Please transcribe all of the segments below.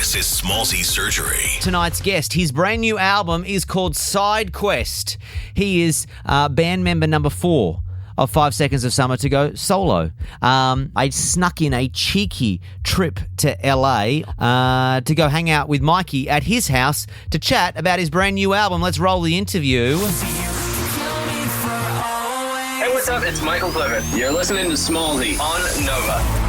This is Smallzy Surgery. Tonight's guest, his brand new album is called Side Quest. He is band member number 4 of 5 Seconds of Summer to go solo. I snuck in a cheeky trip to LA to go hang out with Mikey at his house to chat about his brand new album. Let's roll the interview. Hey, what's up? It's Michael Clifford. You're listening to Smallzy on Nova.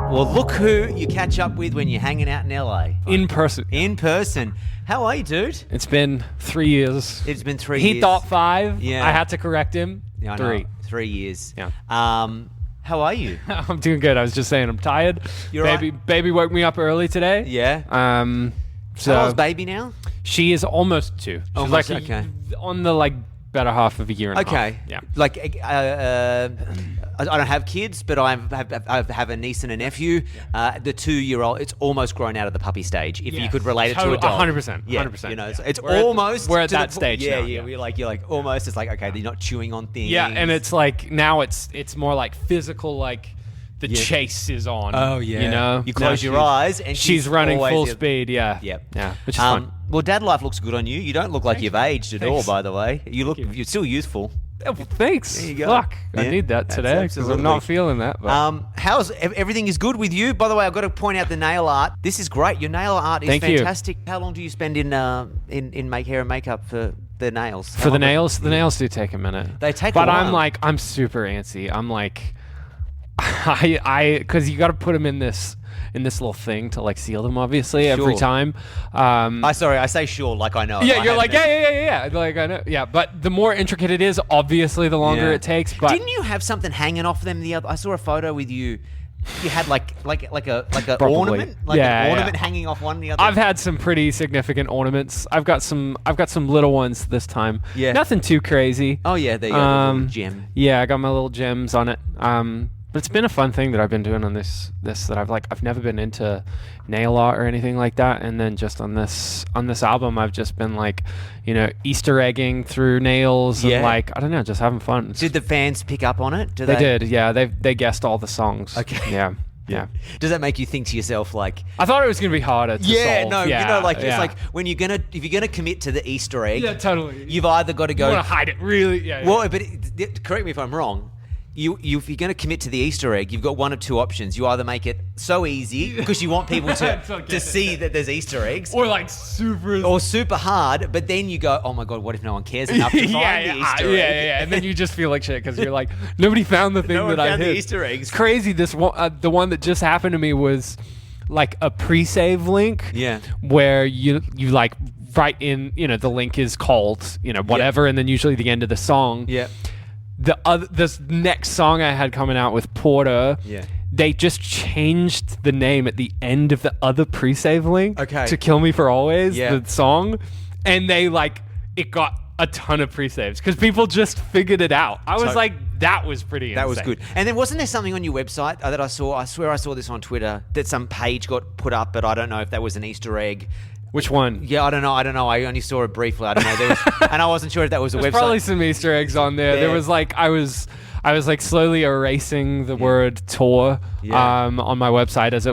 Well, look who you catch up with when you're hanging out in LA. In person. In person. How are you, dude? It's been 3 years. It's been 3 years. He thought 5. Yeah. I had to correct him. Yeah, I 3. know. 3 years. Yeah. How are you? I'm doing good. I was just saying I'm tired. Baby woke me up early today. Yeah. So How old's baby now? She is almost 2. She's Almost, like okay. On the better half of a year and a half. Okay. Yeah. I don't have kids, but I have a niece and a nephew. Yeah. The 2-year-old, it's almost grown out of the puppy stage. If you could relate it to a dog, 100%. Yeah, 100%. you know, it's almost. We're at that stage yeah, now. Yeah, you're like almost. It's like, okay, they're not chewing on things. Yeah, and it's like now it's more like physical, like the chase is on. Oh yeah. You know, you close your eyes and she's running full the, speed. Yeah. Yep. Yeah. Which is fun. Well, dad life looks good on you. You don't look like you've aged at all, by the way. You're still youthful. Oh, well, thanks. There you go. Fuck, Yeah, I need that today because I'm not feeling that. But. How's everything is good with you? By the way, I've got to point out the nail art. This is great. Your nail art is fantastic. How long do you spend in make hair and makeup for the nails? For the nails, the nails do take a minute. They take a while. But I'm super antsy. I'm like, because you got to put them in this little thing to like seal them, obviously, every time. I say sure like I know. Yeah, you're like yeah. Like I know. Yeah, but the more intricate it is, obviously, the longer it takes. But didn't you have something hanging off them the other? I saw a photo with you. You had like a ornament, an ornament hanging off one the other. I've had some pretty significant ornaments. I've got some little ones this time. Yeah, nothing too crazy. Oh yeah, there you go. The little gem. Yeah, I got my little gems on it. But it's been a fun thing that I've been doing on this that I've never been into nail art or anything like that, and then just on this album I've just been like, Easter egging through nails and like I don't know, just having fun. Did the fans pick up on it? They did, yeah. They guessed all the songs. Okay. Yeah. Does that make you think to yourself like? I thought it was gonna be harder to solve. It's like if you're gonna commit to the Easter egg. Yeah, totally. You've either got to go. You want to hide it really. Yeah. Well, but correct me if I'm wrong. If you're going to commit to the Easter egg, you've got one of two options. You either make it so easy because you want people to see that there's Easter eggs, or like super hard. But then you go, oh my god, what if no one cares enough to find the Easter egg? Yeah, and then you just feel like shit because you're like, nobody found the thing that I hit. The Easter eggs. It's crazy. This one, the one that just happened to me was like a pre-save link. Yeah, where you like write in, the link is called, whatever, and then usually the end of the song. Yeah. This next song I had coming out with Porter, they just changed the name at the end of the other pre-save link to Kill Me For Always, the song, and they it got a ton of pre-saves because people just figured it out. I was like, that was pretty insane. That was good. And then wasn't there something on your website that I saw? I swear I saw this on Twitter, that some page got put up, but I don't know if that was an Easter egg. Which one? Yeah, I don't know. I only saw it briefly. I don't know. And I wasn't sure if that was a website. There's probably some Easter eggs on there. Yeah. There was I was like slowly erasing the word tour on my website as I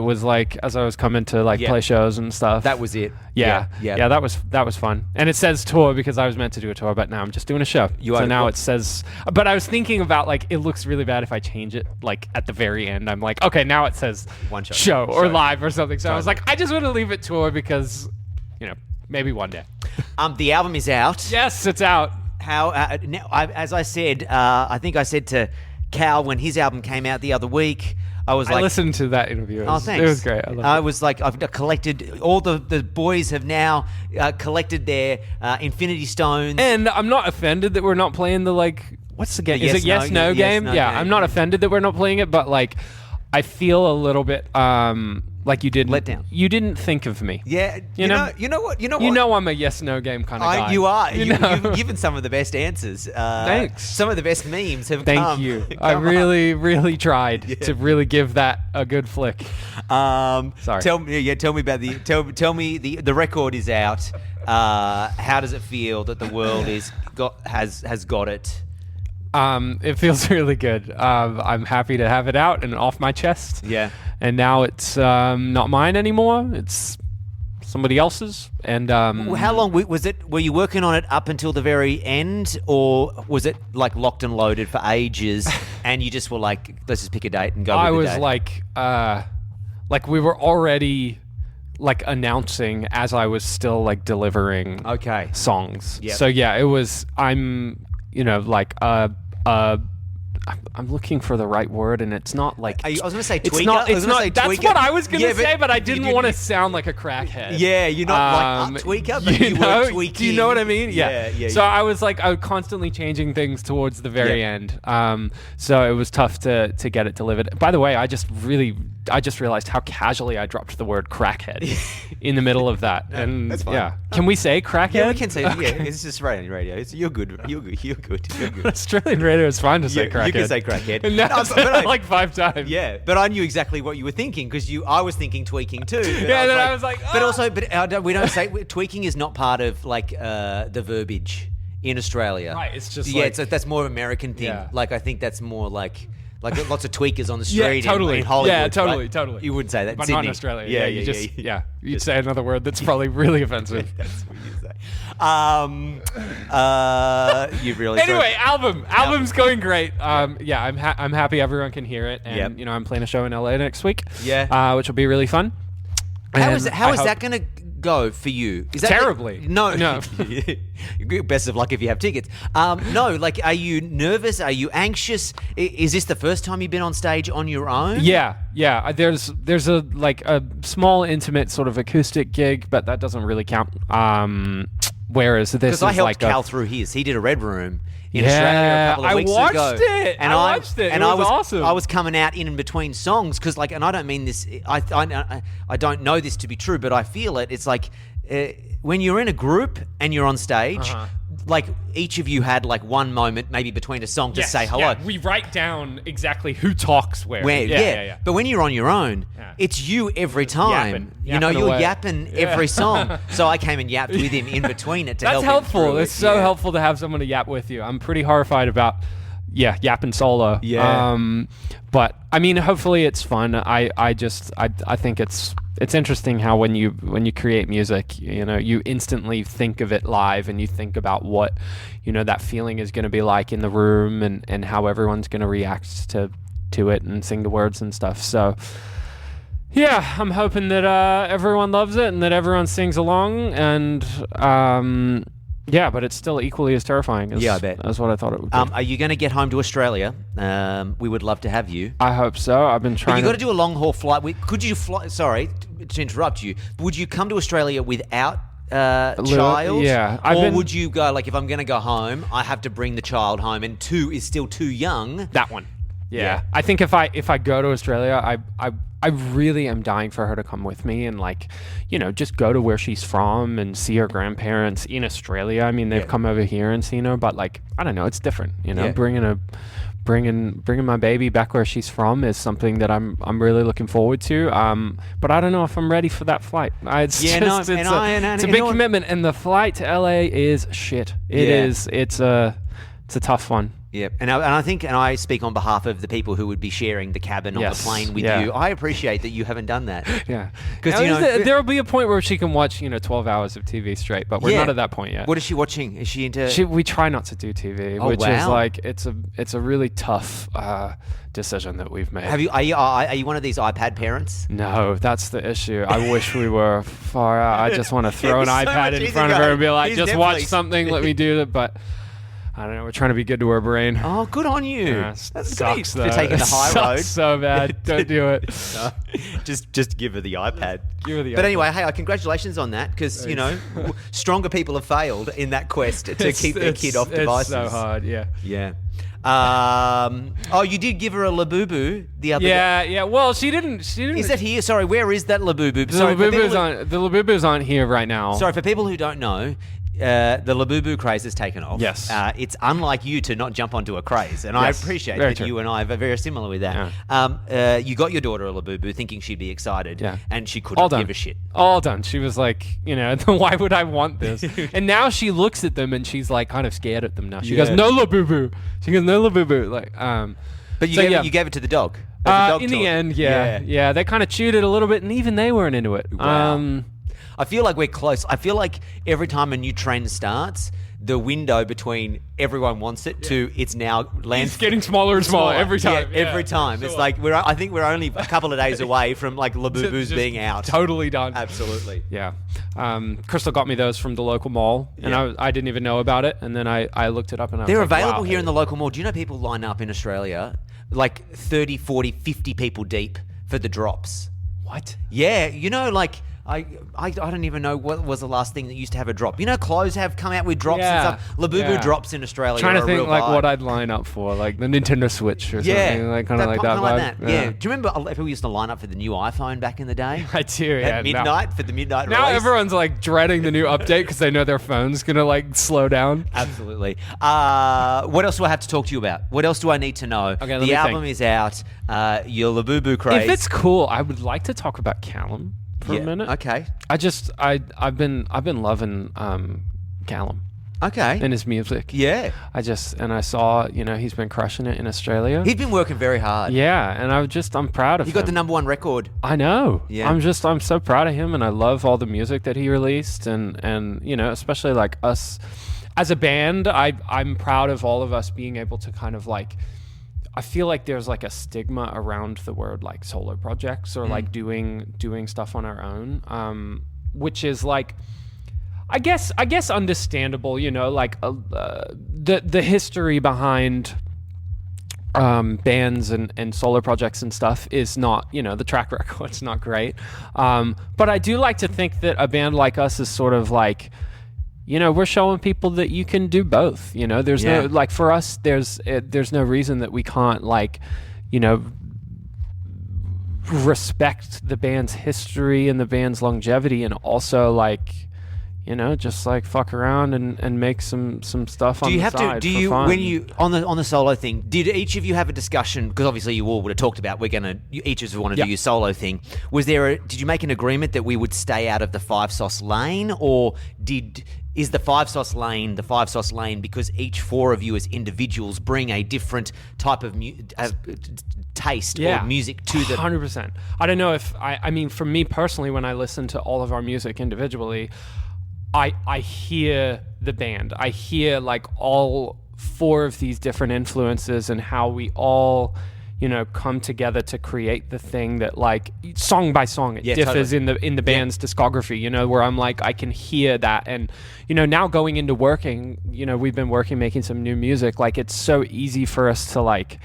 was coming to play shows and stuff. That was it. Yeah. That was fun. And it says tour because I was meant to do a tour, but now I'm just doing a show. Now it says. But I was thinking about it looks really bad if I change it at the very end. I'm like, okay, now it says one show or live or something. So I was like, I just want to leave it tour because. Maybe one day. The album is out. Yes, it's out. How? As I said, I think I said to Cal when his album came out the other week, I listened to that interview. Thanks. It was great. I was like, I've collected, all the boys have now collected their Infinity Stones. And I'm not offended that we're not playing the what's the game? Is it yes, no game? Yes, no game. I'm not offended that we're not playing it, but I feel a little bit Like you didn't let down. You didn't think of me. Yeah, you know what? You know I'm a yes/no game kind of guy. You are. know? You've given some of the best answers. Thanks. Some of the best memes have Thank come. you. I really tried to really give that a good flick. Sorry. Tell me about the record is out. How does it feel that the world has got it? It feels really good. I'm happy to have it out and off my chest. Yeah. And now it's not mine anymore. It's somebody else's. And how long was it? Were you working on it up until the very end, or was it like locked and loaded for ages? And you just were like, let's just pick a date and go. I with was the date? like we were already like announcing as I was still like delivering songs. Yep. So yeah, it was. I'm I'm looking for the right word, and it's not like. I was going to say tweaker. It's not. That's tweaker. what I was going to say, but I didn't want to sound like a crackhead. Yeah, you're not like a tweaker, but you were tweaking. Do you know what I mean? Yeah. So I was constantly changing things towards the very end. So it was tough to get it delivered. By the way, I just realized how casually I dropped the word crackhead in the middle of that. And that's fine. Yeah. Can we say crackhead? Yeah, we can say. Okay. Yeah, it's just Australian radio. You're good. You're good. Australian radio is fine to say crackhead. You can say crackhead. And now I've said it like 5 times. Yeah, but I knew exactly what you were thinking because I was thinking tweaking too. I was like, but we don't say tweaking is not part of like the verbiage in Australia. Right. It's just that's more of an American thing. Yeah. Like I think that's more like lots of tweakers on the street. Yeah, totally. In Hollywood. Yeah, totally, right? totally. You wouldn't say that, but Sydney. not in Australia. Yeah. You'd say another word that's probably really offensive. That's what you say. You really. Anyway, album's going great. I'm happy everyone can hear it, and I'm playing a show in LA next week. Yeah, which will be really fun. How is that going to go for you? Is that terribly? No. Best of luck if you have tickets. No, like, are you nervous? Are you anxious? Is this the first time you've been on stage on your own? Yeah. There's a small intimate sort of acoustic gig, but that doesn't really count. Whereas this is because I helped like Cal through his. He did a Red Room in Australia a couple of weeks ago. I watched it. And it was awesome. I was coming out in between songs because, like, and I don't mean this. I don't know this to be true, but I feel it. It's like when you're in a group and you're on stage. Like each of you had like one moment maybe between a song to say hello. Yeah. We write down exactly who talks where. Yeah. But when you're on your own, it's you every time. Yapping you're away. yapping every song. So I came and yapped with him in between it to help him. That's helpful. Through it's so helpful to have someone to yap with you. I'm pretty horrified about yapping solo. Yeah. But I mean, hopefully it's fun. I think it's interesting how when you create music, you instantly think of it live and you think about what, that feeling is going to be like in the room and how everyone's going to react to it and sing the words and stuff. So yeah, I'm hoping that everyone loves it and that everyone sings along and but it's still equally as terrifying as, I bet. as what I thought it would be. Are you going to get home to Australia? We would love to have you. I hope so. I've been trying. But you got to do a long haul flight. Could you fly? Sorry to interrupt you. Would you come to Australia without child? Yeah. Would you go like, if I'm going to go home, I have to bring the child home, and 2 is still too young? That one. Yeah. I think if I go to Australia, I really am dying for her to come with me and just go to where she's from and see her grandparents in Australia. I mean, they've come over here and seen her, but I don't know, it's different. Bringing my baby back where she's from is something that I'm really looking forward to. But I don't know if I'm ready for that flight. It's a big commitment, and the flight to LA is shit. It's a tough one. Yeah, and I think, and I speak on behalf of the people who would be sharing the cabin on the plane with you. I appreciate that you haven't done that. Yeah, because there will be a point where she can watch 12 hours of TV straight, but we're not at that point yet. What is she watching? Is she into? We try not to do TV, is like it's a really tough decision that we've made. Are you one of these iPad parents? No, that's the issue. I wish we were far out. I just want to throw an iPad in front of her and be like, just watch something. Let me do it, but. I don't know. We're trying to be good to her brain. Oh, good on you. That's sucks, though. You're taking the high road. So bad. Don't do it. Just give her the iPad. Give her the but iPad. Anyway, hey, congratulations on that, because stronger people have failed in that quest to keep their kid off devices. It's so hard. Yeah. Yeah. You did give her a Labubu the other day. Yeah. Well, she didn't. Is that here? Sorry, where is that Labubu? The Labubus aren't here right now. Sorry, for people who don't know, the Labubu craze has taken off. Yes. It's unlike you to not jump onto a craze, and I appreciate that you and I are very similar with that. Yeah. You got your daughter a Labubu thinking she'd be excited, and she couldn't give a shit. All done. She was like, why would I want this? And now she looks at them and she's like kind of scared at them now. She goes, no Labubu. She goes, no Labubu. Like, but you gave it to the dog. In the end, yeah. They kind of chewed it a little bit, and even they weren't into it. Wow. I feel like we're close. I feel like every time a new trend starts, the window between everyone wants it to it's now lands. It's getting smaller and smaller every time. Yeah, every time. Sure. It's like I think we're only a couple of days away from like Labubus being out. Totally done. Absolutely. Yeah. Crystal got me those from the local mall, and I didn't even know about it. And then I looked it up, and they're was like, available wow. here in the local mall. Do you know people line up in Australia like 30, 40, 50 people deep for the drops? What? Yeah. I don't even know what was the last thing that used to have a drop. Clothes have come out with drops and stuff. Labubu drops in Australia. Trying to think like what I'd line up for, like the Nintendo Switch or something, like kind of like that. Yeah. Do you remember people used to line up for the new iPhone back in the day? I do. At midnight for the midnight now release. Everyone's like dreading the new update because they know their phone's gonna like slow down. Absolutely. What else do I have to talk to you about? What else do I need to know? Okay, the album is out. Your Labubu craze. If it's cool, I would like to talk about Callum for a minute. Okay. I've been loving Callum. Okay. And his music. Yeah. I saw, he's been crushing it in Australia. He's been working very hard. Yeah, and I'm proud of him. He got the number 1 record. I know. Yeah. I'm so proud of him, and I love all the music that he released, and especially like us as a band, I'm proud of all of us being able to kind of like, I feel like there's like a stigma around the word like solo projects or like doing stuff on our own, which is like, I guess understandable, like the history behind bands and solo projects and stuff is not, the track record's not great, but I do like to think that a band like us is sort of like, we're showing people that you can do both. There's no, like, for us, there's no reason that we can't, like, respect the band's history and the band's longevity, and also, like, just like fuck around and make some stuff on the side. Do you when you on the solo thing? Did each of you have a discussion? Because obviously you all would have talked about each of us want to do your solo thing. Did you make an agreement that we would stay out of the 5-sauce lane, or is the 5-sauce lane because each 4 of you as individuals bring a different type of taste or music to the 100%. I don't know if I mean, for me personally, when I listen to all of our music individually, I hear the band. I hear like all 4 of these different influences and how we all, come together to create the thing that, like, song by song, it differs totally. in the band's discography, where I'm like, I can hear that. And, now going into working, we've been making some new music. Like, it's so easy for us to, like,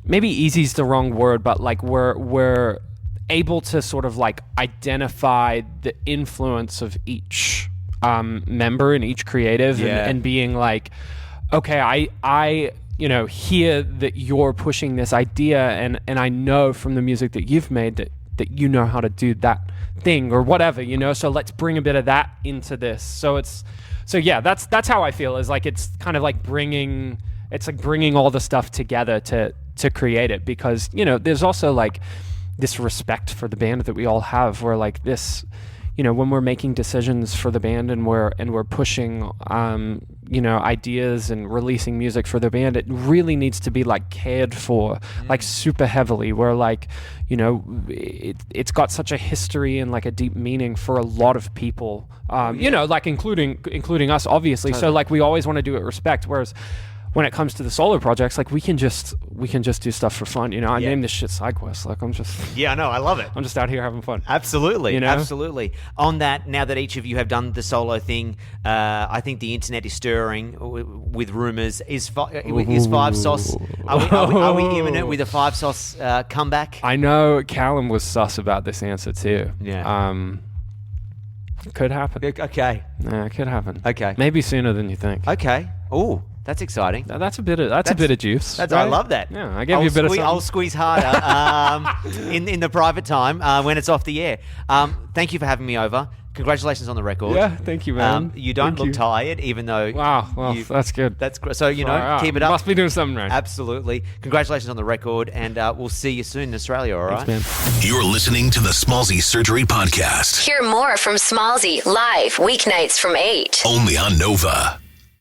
maybe easy is the wrong word, but like we're able to sort of like identify the influence of each member and each creative and being like, okay, I hear that you're pushing this idea, and I know from the music that you've made that you know how to do that thing or whatever, so let's bring a bit of that into this. That's how I feel, is like it's kind of like bringing all the stuff together to create it, because there's also like this respect for the band that we all have, where like this, when we're making decisions for the band and we're pushing ideas and releasing music for the band, it really needs to be like cared for like super heavily, where like it's got such a history and like a deep meaning for a lot of people, like including us, obviously. Totally. So like we always want to do it with respect, whereas when it comes to the solo projects, like we can just do stuff for fun. I named this shit SideQuest. Like I'm just I know, I love it. I'm just out here having fun. Absolutely, absolutely. On that, now that each of you have done the solo thing, I think the internet is stirring with rumors. Is 5-sauce? Are we imminent with a 5-sauce comeback? I know Callum was sus about this answer too. Yeah. Could happen. Okay. Yeah, it could happen. Okay. Maybe sooner than you think. Okay. Ooh. That's exciting. That's a bit of juice. Right? I love that. Yeah, I gave you a bit of something. I'll squeeze harder in the private time when it's off the air. Thank you for having me over. Congratulations on the record. Yeah, thank you, man. You don't look tired, even though... Wow, well, that's good. That's great. So, keep it up. Must be doing something right. Absolutely. Congratulations on the record, and we'll see you soon in Australia, all right? Thanks, man. You're listening to the Smallzy Surgery Podcast. Hear more from Smallzy live weeknights from 8. Only on Nova.